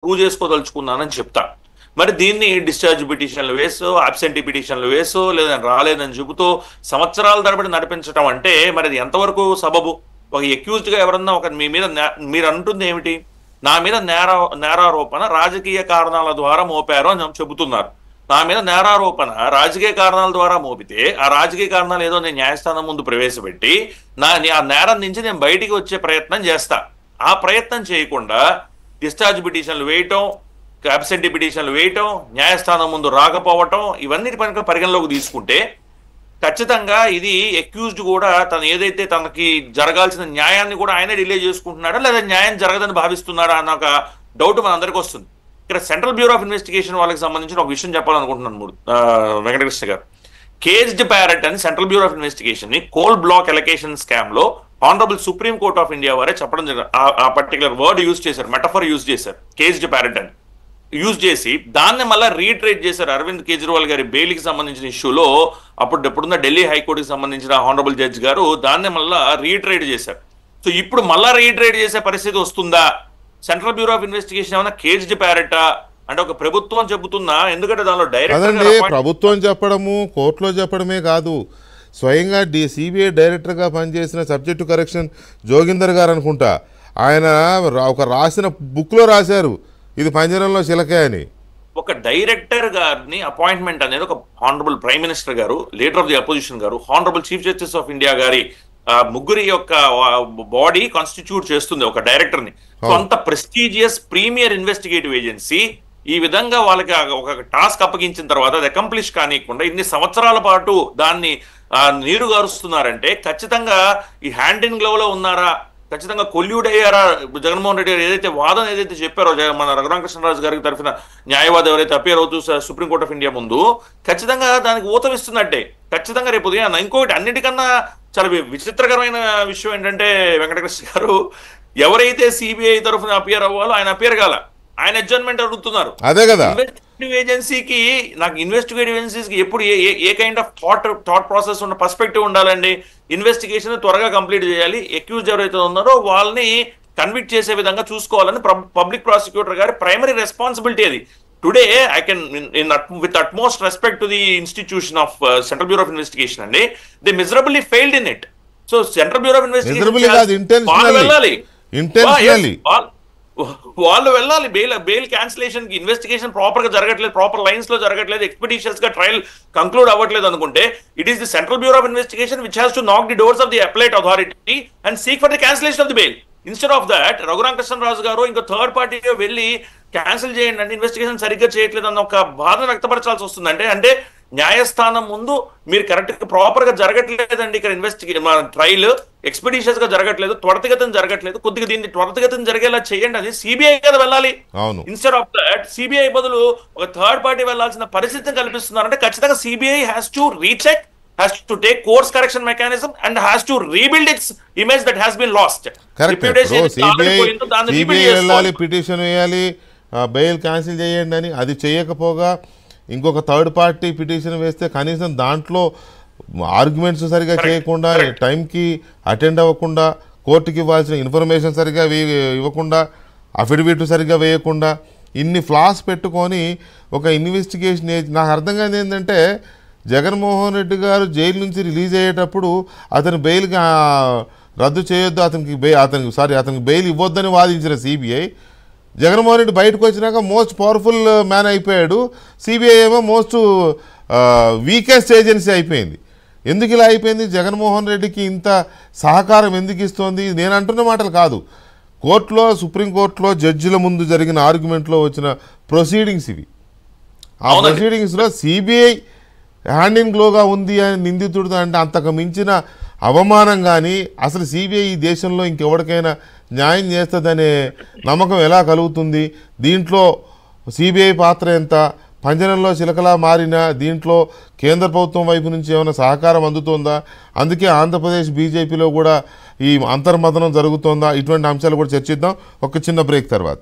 Prove చేసుకోదలుచుకున్నానని చెప్తా. మరి దీన్ని డిశ్చార్జ్ పిటిషన్లు వేసో, అబ్సెంటీ పిటిషన్లు వేసో, లేదా రాలేదని చెబుతూ సంవత్సరాల తరబడి నడిపించడం అంటే మరి అది ఎంతవరకు సబబు? ఒక అక్యూజ్డ్గా ఎవరన్నా ఒక మీ మీద మీరు అంటుంది ఏమిటి? నా మీద నేరారోపణ రాజకీయ కారణాల ద్వారా మోపారు అని చెబుతున్నారు. నా మీద నేరారోపణ రాజకీయ కారణాల ద్వారా మోపితే ఆ రాజకీయ కారణాలు ఏదో నేను న్యాయస్థానం ముందు ప్రవేశపెట్టి ఆ నేరం నుంచి నేను బయటికి వచ్చే ప్రయత్నం చేస్తా. ఆ ప్రయత్నం చేయకుండా డిశ్చార్జ్ పిటిషన్లు వేయటం, అబ్సెంటీ పిటిషన్లు వేయటం, న్యాయస్థానం ముందు రాకపోవటం, ఇవన్నీ పరిగణలోకి తీసుకుంటే ఖచ్చితంగా ఇది అక్యూజ్డ్ కూడా తను ఏదైతే తనకి జరగాల్సిన న్యాయాన్ని కూడా ఆయనే డిలే చేసుకుంటున్నాడా, లేదా న్యాయం జరగదని భావిస్తున్నాడా అన్న ఒక డౌట్ మన అందరికీ వస్తుంది. ఇక్కడ సెంట్రల్ బ్యూరో ఆఫ్ ఇన్వెస్టిగేషన్ వాళ్ళకి సంబంధించిన ఒక విషయం చెప్పాలనుకుంటున్నాను వెంకటకృష్ణ గారు. కేజ్డ్ ప్యారెట్ అని సెంట్రల్ బ్యూరో ఆఫ్ ఇన్వెస్టిగేషన్ ని కోల్ బ్లాక్ ఎలకేషన్ స్కామ్ లో honourable supreme court of India వారే చెప్పడం జరిగింది. ఆ పర్టికులర్ వర్డ్ యూజ్ చేశారు, మెటఫర్ యూజ్ చేశారు, కేజ్డ్ ప్యారెట్ అని యూజ్ చేసి దాన్ని మళ్ళీ రీట్రేట్ చేశారు. అరవింద్ కేజ్రీవాల్ గారి బెయిల్కి సంబంధించిన ఇష్యూలో ఎప్పుడున్న ఢిల్లీ హైకోర్టుకి సంబంధించిన ఆనరబుల్ జడ్జి గారు దాన్ని మళ్ళీ రీట్రేట్ చేశారు. సో ఇప్పుడు మళ్ళా రీట్రేట్ చేసే పరిస్థితి వస్తుందా? సెంట్రల్ బ్యూరో ఆఫ్ ఇన్వెస్టిగేషన్ ఏమైనా కేజ్డ్ ప్యారెటా అంటే ఒక ప్రభుత్వం చెబుతున్నా? ఎందుకంటే దానిలో డైరెక్ట్ ప్రభుత్వం చెప్పడము, కోర్టులో చెప్పడమే కాదు, స్వయంగా సిబిఐ డైరెక్టర్గా పనిచేసిన సబ్జెక్టు కరెక్షన్ జోగిందర్ గారు అనుకుంటా, ఆయన ఒక రాసిన బుక్లో రాశారు ఇది పంజరంలో చిలకే అని. ఒక డైరెక్టర్ గారిని అపాయింట్మెంట్ అనేది ఒక హానరబుల్ ప్రైమ్ మినిస్టర్ గారు, లీడర్ ఆఫ్ ది అపోజిషన్ గారు, honourable chief justice of India గారి ముగ్గురి యొక్క బాడీ కాన్స్టిట్యూట్ చేస్తుంది ఒక డైరెక్టర్ ని. సో అంత ప్రెస్టీజియస్ ప్రీమియర్ ఇన్వెస్టిగేటివ్ ఏజెన్సీ ఈ విధంగా వాళ్ళకి ఒక టాస్క్ అప్పగించిన తర్వాత అది అకంప్లిష్ కానియకుండా ఇన్ని సంవత్సరాల పాటు దాన్ని నీరు గారుస్తున్నారంటే ఖచ్చితంగా ఈ హ్యాండ్ ఇన్ గ్లవ్ లో ఉన్నారా, ఖచ్చితంగా కొల్యూడ్ అయ్యారా? జగన్మోహన్ రెడ్డి గారు ఏదైతే వాదన ఏదైతే చెప్పారో మన రఘురామకృష్ణరాజు గారికి తరఫున న్యాయవాది ఎవరైతే అపేర్ అవుతూ సుప్రీంకోర్టు ఆఫ్ ఇండియా ముందు, ఖచ్చితంగా దానికి ఊతమిస్తున్నట్టే. ఖచ్చితంగా రేపు ఉదయం ఇంకోటి అన్నిటికన్నా చాలా విచిత్రకరమైన విషయం ఏంటంటే వెంకటకృష్ణ గారు, ఎవరైతే సిబిఐ తరఫున అపియర్ అవ్వాలో ఆయన అపియర్ కాల, ఆయన అడ్జర్న్మెంట్ అడుగుతున్నారు. అదే కదా ఇన్వెస్టిగేటివ్ ఏజెన్సీకి, నాకు ఇన్వెస్టిగేటివ్ ఏజెన్సీకి ఎప్పుడు ఏ కైండ్ ఆఫ్ థాట్ ప్రాసెస్ ఉన్న పర్స్పెక్టివ్ ఉండాలండి? ఇన్వెస్టిగేషన్ త్వరగా కంప్లీట్ చేయాలి, అక్యూజ్ ఎవరైతే ఉన్నారో వాళ్ళని కన్విక్ట్ చేసే విధంగా చూసుకోవాలని పబ్లిక్ ప్రాసిక్యూటర్ గారి ప్రైమరీ రెస్పాన్సిబిలిటీ అది. Today, I can, with utmost respect to the institution of Central Bureau of Investigation, and they miserably failed in it. So, Central Bureau of Investigation intentionally. వాళ్ళు వెళ్ళాలి bail cancellation కి. Investigation proper గా జరగట్లేదు, proper lines లో జరగట్లేదు, expeditious గా trial conclude అవ్వట్లేదు అనుకుంటే it is the central bureau of investigation which has to knock the doors of the appellate authority and seek for the cancellation of the bail. Instead of that Raghuramakrishnaraju గారు ఇంకో third పార్టీగా వెళ్ళి cancel చేయండి అంటే investigation సరిగ్గా చేయట్లేదు అన్న ఒక బాధను వ్యక్తపరచాల్సి వస్తుంది. అంటే న్యాయస్థానం ముందు మీరు కరెక్ట్ ప్రాపర్ గా జరగట్లేదండి ఇక్కడ ట్రయల్, ఎక్స్పెడిషియస్ గా జరగట్లేదు, త్వరితగతిన జరగట్లేదు, కొద్దిగా దీన్ని త్వరితగతిన జరిగేలా చేయండి అని సిబిఐ కదా వెళ్ళాలి. ఇన్స్టెడ్ ఆఫ్ దట్ సిబిఐ బదులు ఒక థర్డ్ పార్టీ వెళ్లాల్సిన పరిస్థితిని కల్పిస్తున్నారంటే ఖచ్చితంగా CBI has to recheck, has to take course correction mechanism and has to rebuild its image that has been lost. CBI వెళ్ళాలి, పిటిషన్ వేయాలి, బెయిల్ క్యాన్సిల్ చేయండి అని. అది చేయకపోగా ఇంకొక థర్డ్ పార్టీ పిటిషన్ వేస్తే కనీసం దాంట్లో ఆర్గ్యుమెంట్స్ సరిగా చేయకుండా, టైంకి అటెండ్ అవ్వకుండా, కోర్టుకి ఇవ్వాల్సిన ఇన్ఫర్మేషన్ సరిగా ఇవ్వకుండా, అఫిడవిట్ సరిగా వేయకుండా, ఇన్ని ఫ్లాస్ పెట్టుకొని ఒక ఇన్వెస్టిగేషన్ నాకు అర్థం కాదు ఏంటంటే, జగన్మోహన్ రెడ్డి గారు జైలు నుంచి రిలీజ్ అయ్యేటప్పుడు అతని బెయిల్కి రద్దు చేయొద్దు, అతనికి బెయిల్ ఇవ్వద్దని వాదించిన సిబిఐ, జగన్మోహన్ రెడ్డి బయటకు వచ్చినాక మోస్ట్ పవర్ఫుల్ మ్యాన్ అయిపోయాడు, సిబిఐ ఏమో మోస్ట్ వీకెస్ట్ ఏజెన్సీ అయిపోయింది. ఎందుకు ఇలా అయిపోయింది? జగన్మోహన్ రెడ్డికి ఇంత సహకారం ఎందుకు ఇస్తోంది? నేను అంటున్న మాటలు కాదు, కోర్టులో, సుప్రీంకోర్టులో జడ్జిల ముందు జరిగిన ఆర్గ్యుమెంట్లో వచ్చిన ప్రొసీడింగ్స్ ఇవి. ఆ ప్రొసీడింగ్స్లో సిబిఐ హ్యాండ్ ఇన్ గ్లోగా ఉంది అని నిందితుడు అంటే అంతకు మించిన అవమానం. కానీ అసలు సిబిఐ ఈ దేశంలో ఇంకెవరికైనా న్యాయం చేస్తుందనే నమ్మకం ఎలా కలుగుతుంది? దీంట్లో సిబిఐ పాత్ర ఎంత? పంజరంలో చిలకలా మారిన దీంట్లో కేంద్ర ప్రభుత్వం వైపు నుంచి ఏమైనా సహకారం అందుతోందా? అందుకే ఆంధ్రప్రదేశ్ బీజేపీలో కూడా ఈ అంతర్మథనం జరుగుతోందా? ఇటువంటి అంశాలు కూడా చర్చిద్దాం ఒక చిన్న బ్రేక్ తర్వాత.